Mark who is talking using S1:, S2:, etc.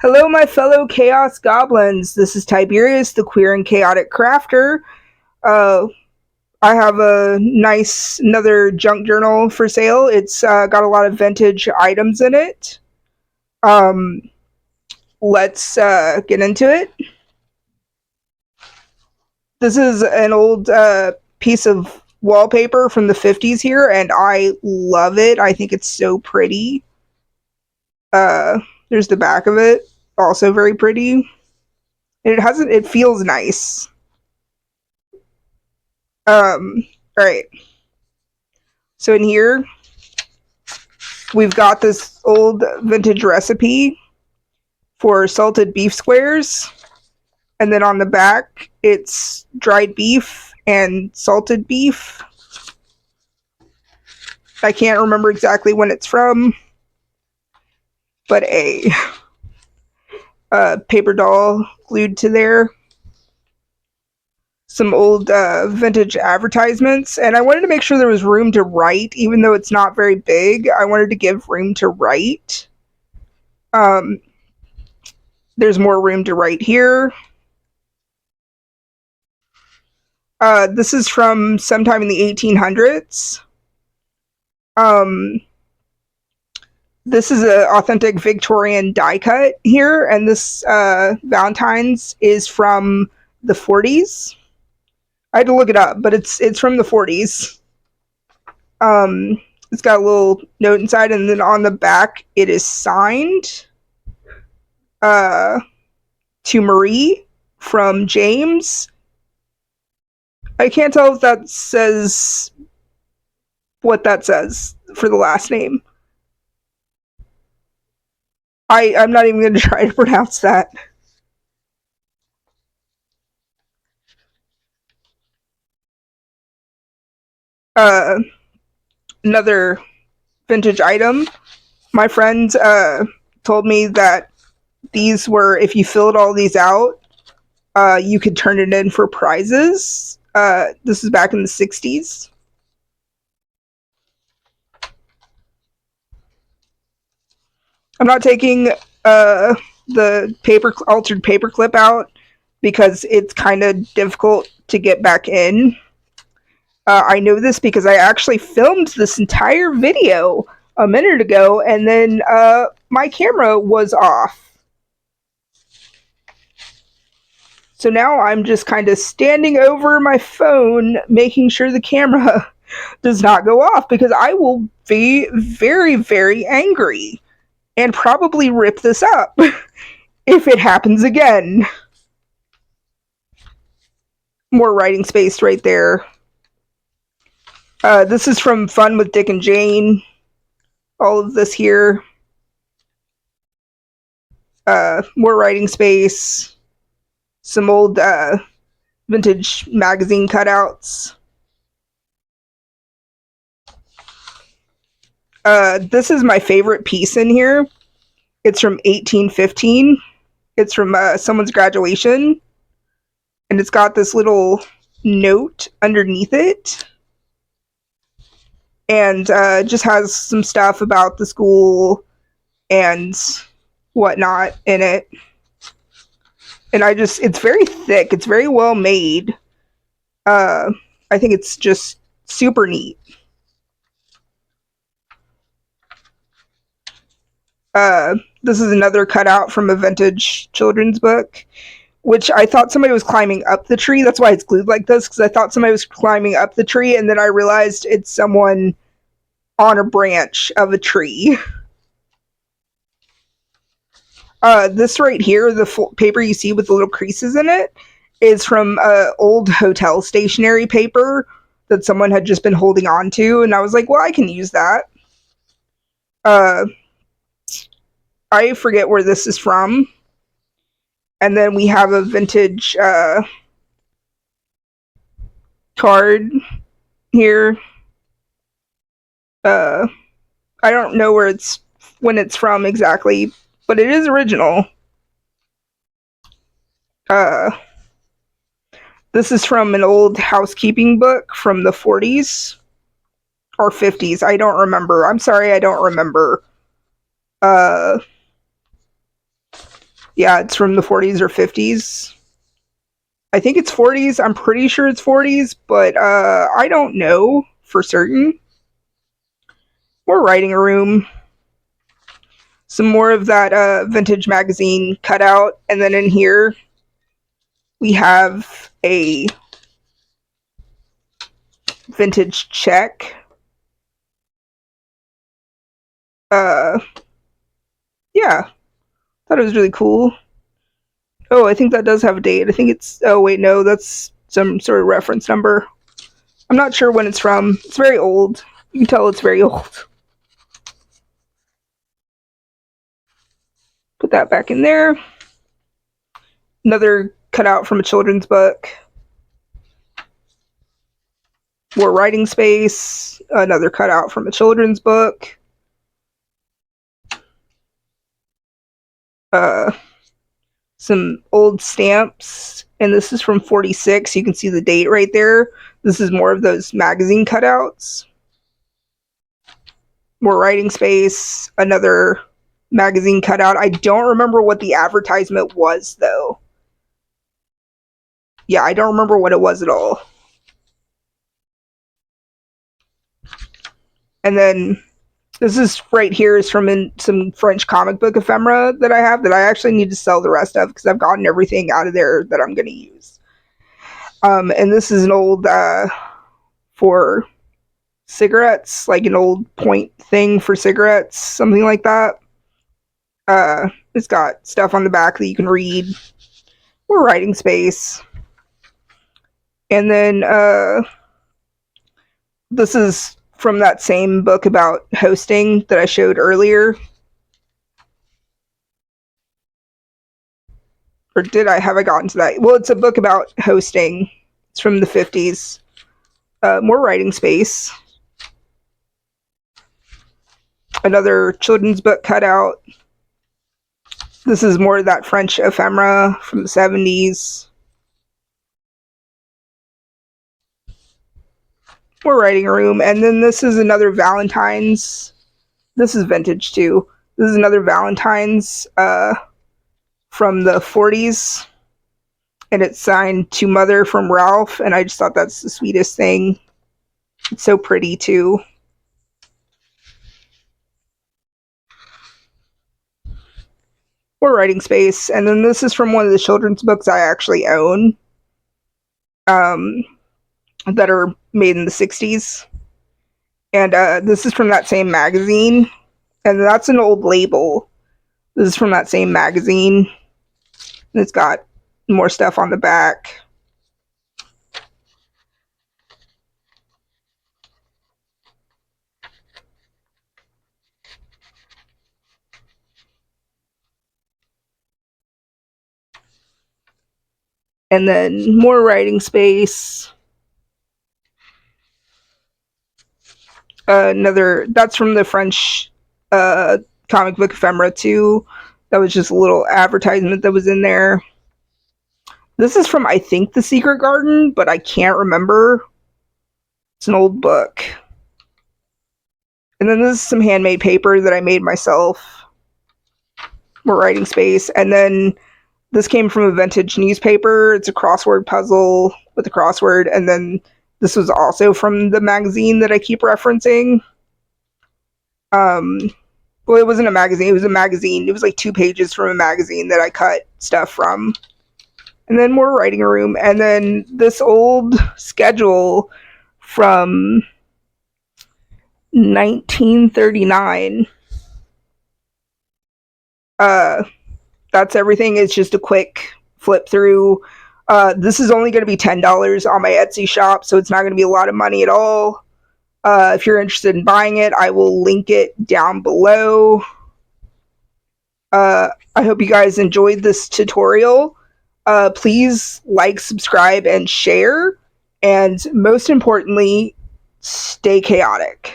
S1: Hello, my fellow Chaos Goblins. This is Tiberius, the queer and chaotic crafter. Uh, I have another junk journal for sale. It's got a lot of vintage items in it. Um, let's get into it. This is an old piece of wallpaper from the 50s here, and I love it. I think it's so pretty. Uh, there's the back of it, also very pretty. And it feels nice. All right. So in here, we've got this old vintage recipe for salted beef squares. And then on the back, it's dried beef and salted beef. I can't remember exactly when it's from, but a paper doll glued to there. Some old vintage advertisements, and I wanted to make sure there was room to write, even though it's not very big. I wanted to give room to write. There's more room to write here. This is from sometime in the 1800s. This is an authentic Victorian die cut here, and this Valentine's is from the 40s. I had to look it up, but it's from the 40s. It's got a little note inside, and then on the back, it is signed to Marie from James. I can't tell if that says what that says for the last name. I'm not even going to try to pronounce that. Another vintage item. My friends told me that these were, if you filled all these out, you could turn it in for prizes. This is back in the 60s. I'm not taking the altered paperclip out because it's kind of difficult to get back in. I know this because I actually filmed this entire video a minute ago, and then my camera was off. So now I'm just kind of standing over my phone, making sure the camera does not go off, because I will be very, very angry and probably rip this up if it happens again. More writing space right there. This is from Fun with Dick and Jane. All of this here. More writing space. Some old vintage magazine cutouts. This is my favorite piece in here. It's from 1815. It's from someone's graduation. And it's got this little note underneath it. And just has some stuff about the school and whatnot in it. And it's very thick. It's very well made. I think it's just super neat. This is another cutout from a vintage children's book, which I thought somebody was climbing up the tree. That's why it's glued like this, because I thought somebody was climbing up the tree, and then I realized it's someone on a branch of a tree. This right here, the paper you see with the little creases in it, is from old hotel stationery paper that someone had just been holding on to, and I was like, well, I can use that. I forget where this is from. And then we have a vintage card here. I don't know when it's from exactly, but it is original. This is from an old housekeeping book from the 40s or 50s. I don't remember. I'm sorry, I don't remember. Yeah, it's from the 40s or 50s. I think it's 40s. I'm pretty sure it's 40s, but I don't know for certain. We're writing a room. Some more of that vintage magazine cutout, and then in here we have a vintage check. Uh, yeah, thought it was really cool. Oh, I think that does have a date. I think it's. Oh wait, no, that's some sort of reference number. I'm not sure when it's from. It's very old. You can tell it's very old. Put that back in there. Another cutout from a children's book. More writing space. Another cutout from a children's book. Uh, some old stamps, and this is from 46. You can see the date right there. This is more of those magazine cutouts. More writing space. Another magazine cutout. I don't remember what the advertisement was, though. Yeah, I don't remember what it was at all. And then this is right here is from some French comic book ephemera that I have that I actually need to sell the rest of because I've gotten everything out of there that I'm going to use. And this is an old for cigarettes, like an old point thing for cigarettes, something like that. It's got stuff on the back that you can read. More writing space. And then this is from that same book about hosting that I showed earlier. Or have I gotten to that? Well, it's a book about hosting. It's from the 50s. More writing space. Another children's book cutout. This is more of that French ephemera from the 70s. More writing room. And then this is another Valentine's. This is vintage too. This is another Valentine's from the 40s. And it's signed to Mother from Ralph. And I just thought that's the sweetest thing. It's so pretty too. More writing space. And then this is from one of the children's books I actually own. That are made in the 60s. And this is from that same magazine. And that's an old label. This is from that same magazine. And it's got more stuff on the back. And then more writing space. Another, that's from the French comic book ephemera too. That was just a little advertisement that was in there. This is from, I think, The Secret Garden, but I can't remember. It's an old book. And then this is some handmade paper that I made myself. More writing space. And then this came from a vintage newspaper. It's a crossword puzzle with a crossword. And then this was also from the magazine that I keep referencing. Well, it wasn't a magazine. It was a magazine. It was like 2 pages from a magazine that I cut stuff from. And then more writing room. And then this old schedule from 1939. That's everything. It's just a quick flip through. This is only going to be $10 on my Etsy shop, so it's not going to be a lot of money at all. If you're interested in buying it, I will link it down below. I hope you guys enjoyed this tutorial. Please like, subscribe, and share. And most importantly, stay chaotic.